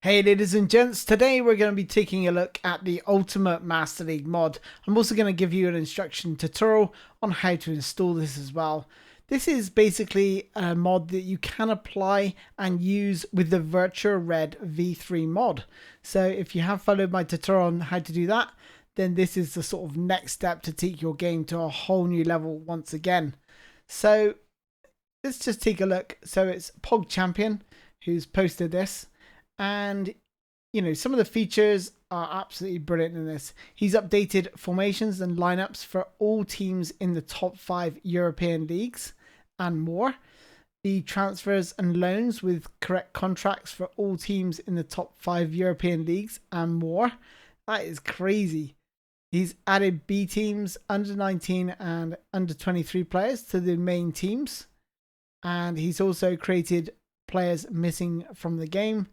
Hey ladies and gents, today we're going to be taking a look at the Ultimate Master League mod. I'm also going to give you an instruction tutorial on how to install this as well. This is basically a mod that you can apply and use with the VirtuaRed V3 mod. So if you have followed my tutorial on how to do that, then this is the sort of next step to take your game to a whole new level once again. So let's just take a look. So it's Pog Champion who's posted this. And, you know, some of the features are absolutely brilliant in this. He's updated formations and lineups for all teams in the top 5 European leagues and more. The transfers and loans with correct contracts for all teams in the top 5 European leagues and more. That is crazy. He's added B teams, under 19 and under 23 players to the main teams. And he's also created players missing from the game.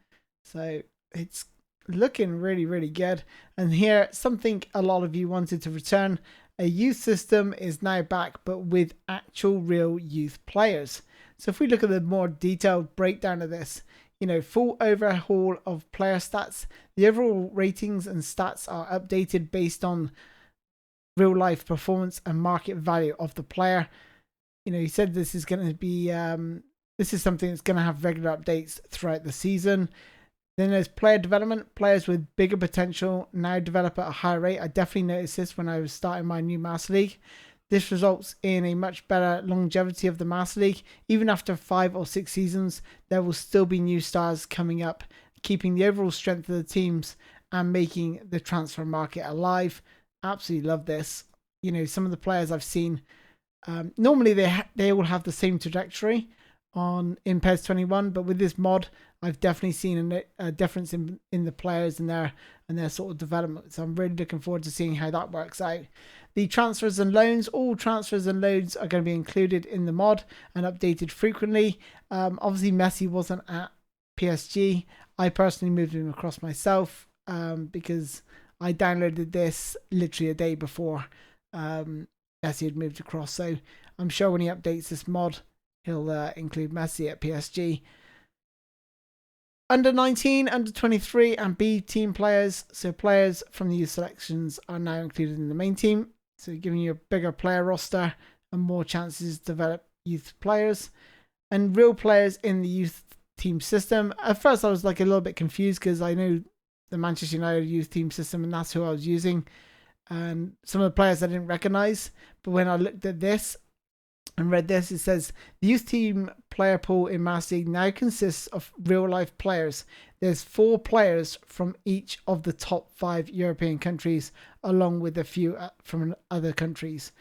So it's looking really, really good. And here, something a lot of you wanted to return. A youth system is now back, but with actual real youth players. So if we look at the more detailed breakdown of this, you know, full overhaul of player stats. The overall ratings and stats are updated based on real life performance and market value of the player. You know, he said this is going to be, this is something that's going to have regular updates throughout the season. Then there's player development. Players with bigger potential now develop at a higher rate. I definitely noticed this when I was starting my new Master League. This results in a much better longevity of the Master League. Even after 5 or 6 seasons, there will still be new stars coming up, keeping the overall strength of the teams and making the transfer market alive. Absolutely love this. You know, some of the players I've seen, normally they all have the same trajectory in PES 21, but with this mod I've definitely seen a difference in the players and their sort of development. So I'm really looking forward to seeing how that works out. The transfers and loans, all transfers and loans are going to be included in the mod and updated frequently. Obviously Messi wasn't at PSG. I personally moved him across myself because I downloaded this literally a day before Messi had moved across. So I'm sure when he updates this mod, he'll include Messi at PSG. Under 19, under 23 and B team players, so players from the youth selections are now included in the main team, so giving you a bigger player roster and more chances to develop youth players. And real players in the youth team system. At first I was like a little bit confused because I know the Manchester United youth team system and that's who I was using, and some of the players I didn't recognize. But when I looked at this and read this, it says the youth team player pool in Master League now consists of real life players. There's 4 players from each of the top 5 European countries, along with a few from other countries.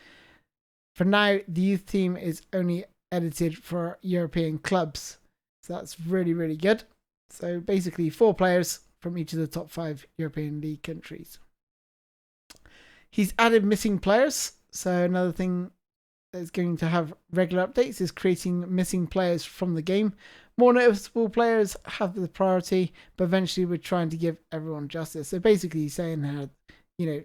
For now, the youth team is only edited for European clubs, so that's really, really good. So basically 4 players from each of the top 5 European League countries. He's added missing players, so another thing is going to have regular updates is creating missing players from the game. More noticeable players have the priority, but eventually we're trying to give everyone justice. So basically he's saying how, you know,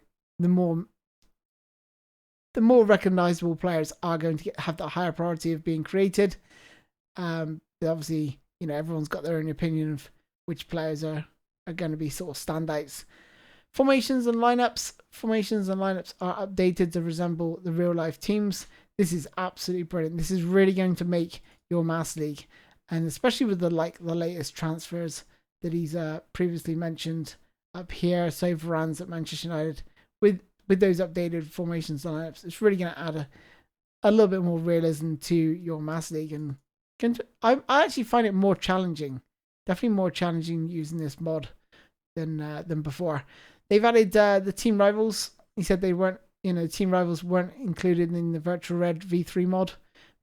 the more recognizable players are going to have the higher priority of being created. Obviously, you know, everyone's got their own opinion of which players are going to be sort of standouts. Formations and lineups. Formations and lineups are updated to resemble the real life teams. This is absolutely brilliant. This is really going to make your Master League, and especially with the latest transfers that he's previously mentioned up here. So Varane's at Manchester United with those updated formations and lineups, it's really going to add a little bit more realism to your Master League, and I actually find it more challenging. Definitely more challenging using this mod than before. They've added the team rivals. He said they weren't, you know, team rivals weren't included in the VirtuaRed V3 mod,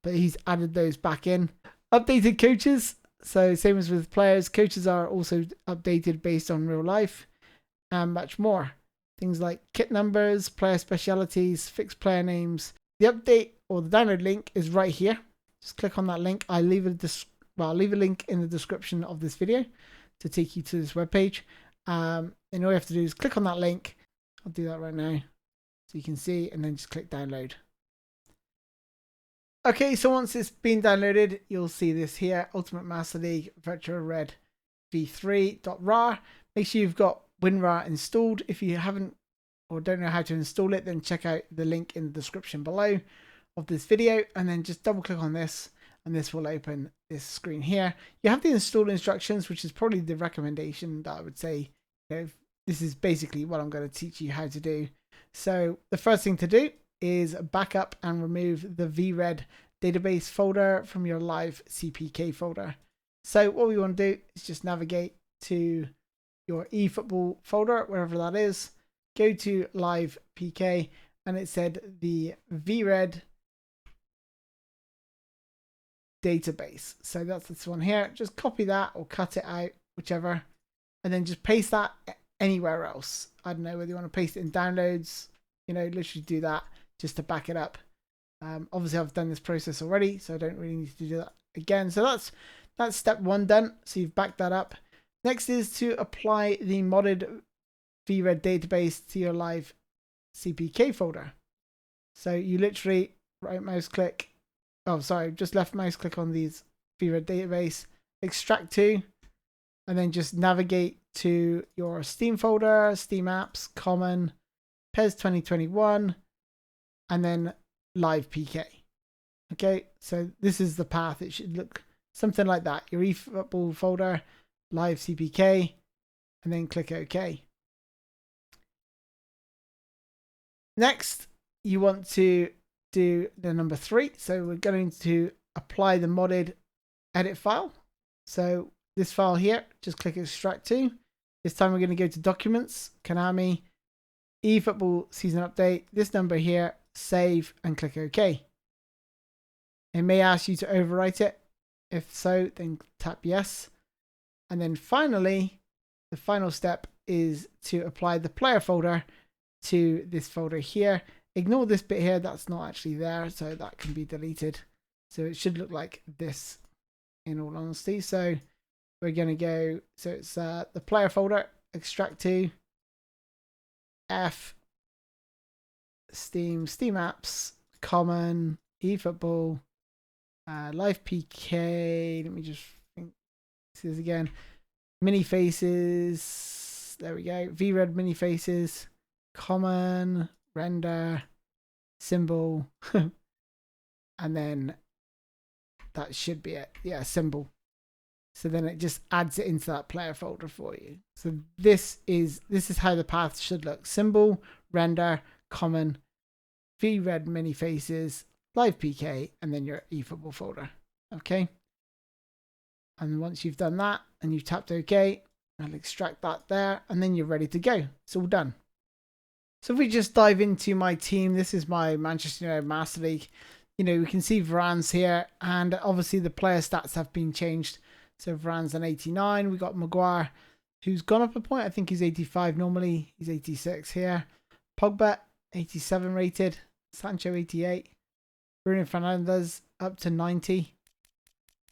but he's added those back in. Updated coaches. So same as with players, coaches are also updated based on real life and much more. Things like kit numbers, player specialities, fixed player names. The update or the download link is right here. Just click on that link. I'll leave a link in the description of this video to take you to this webpage. And all you have to do is click on that link. I'll do that right now so you can see, and then just click download. Okay, so once it's been downloaded, you'll see this here, Ultimate Master League VirtuaRed v3.rar. Make sure you've got WinRAR installed. If you haven't or don't know how to install it, then check out the link in the description below of this video, and then just double click on this and this will open this screen here. You have the install instructions, which is probably the recommendation that I would say, you know, this is basically what I'm going to teach you how to do. So the first thing to do is back up and remove the VirtuaRed database folder from your live CPK folder. So what we want to do is just navigate to your eFootball folder, wherever that is, go to live PK, and it said the VirtuaRed database. So that's this one here. Just copy that or cut it out, whichever, and then just paste that anywhere else. I don't know whether you want to paste it in downloads, you know, literally do that just to back it up. Obviously I've done this process already, so I don't really need to do that again. So that's step one done. So you've backed that up. Next is to apply the modded VirtuaRed database to your live CPK folder. So you literally right mouse click, just left mouse click on these VirtuaRed database, extract to, and then just navigate to your Steam folder, Steam apps, common, PES 2021, and then live PK. Okay, so this is the path. It should look something like that. Your eFootball folder, live CPK, and then click OK. Next, you want to do the number 3. So we're going to apply the modded edit file. So this file here, just click extract to. This time we're going to go to documents, Konami, eFootball season update, this number here, save, and click OK. It may ask you to overwrite it. If so, then tap yes. And then finally, the final step is to apply the player folder to this folder here. Ignore this bit here, that's not actually there, so that can be deleted. So it should look like this in all honesty. So we're going to go, so it's the player folder, extract to, F, Steam apps, common, eFootball, live PK, let me just think this again, mini faces, there we go, VirtuaRed mini faces, common, render, symbol, and then that should be it. Yeah, symbol. So then it just adds it into that player folder for you. So this is how the path should look. Symbol, render, common, VirtuaRed mini faces, live PK, and then your eFootball folder. Okay. And once you've done that and you've tapped OK, I'll extract that there, and then you're ready to go. It's all done. So if we just dive into my team, this is my Manchester United Master League. You know, we can see Varane's here, and obviously the player stats have been changed. So Varane's an 89. We got Maguire, who's gone up a point. I think he's 85 normally. He's 86 here. Pogba, 87 rated. Sancho, 88. Bruno Fernandes, up to 90.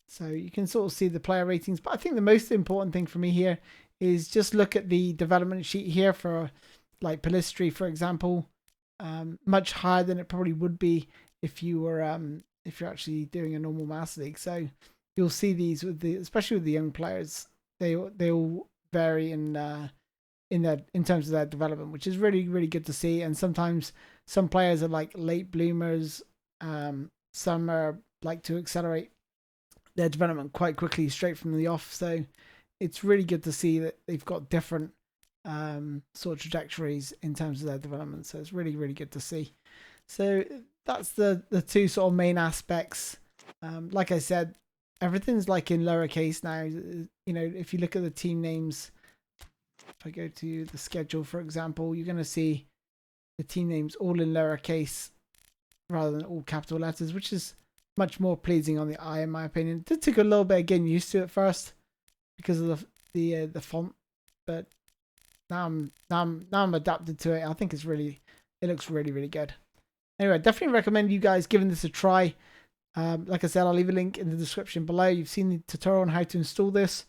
So you can sort of see the player ratings. But I think the most important thing for me here is just look at the development sheet here for like Pelistri, for example. Much higher than it probably would be if you were if you're actually doing a normal Master League. So you'll see these with especially with the young players, they all vary in terms of their development, which is really good to see. And sometimes some players are like late bloomers, some are like to accelerate their development quite quickly straight from the off. So it's really good to see that they've got different sort of trajectories in terms of their development. So it's really good to see. So that's the two sort of main aspects. Like I said, everything's like in lowercase now. You know, if you look at the team names, if I go to the schedule, for example, you're going to see the team names all in lowercase rather than all capital letters, which is much more pleasing on the eye, in my opinion. It did take a little bit of getting used to it first because of the font, but now I'm adapted to it. I think it looks really good. Anyway, definitely recommend you guys giving this a try. Like I said, I'll leave a link in the description below. You've seen the tutorial on how to install this.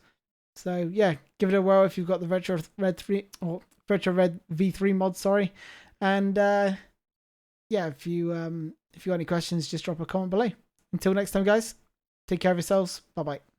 So yeah, give it a whirl if you've got the VirtuaRed 3 or VirtuaRed V3 mod, sorry. And yeah, if you got any questions, just drop a comment below. Until next time, guys, take care of yourselves. Bye bye.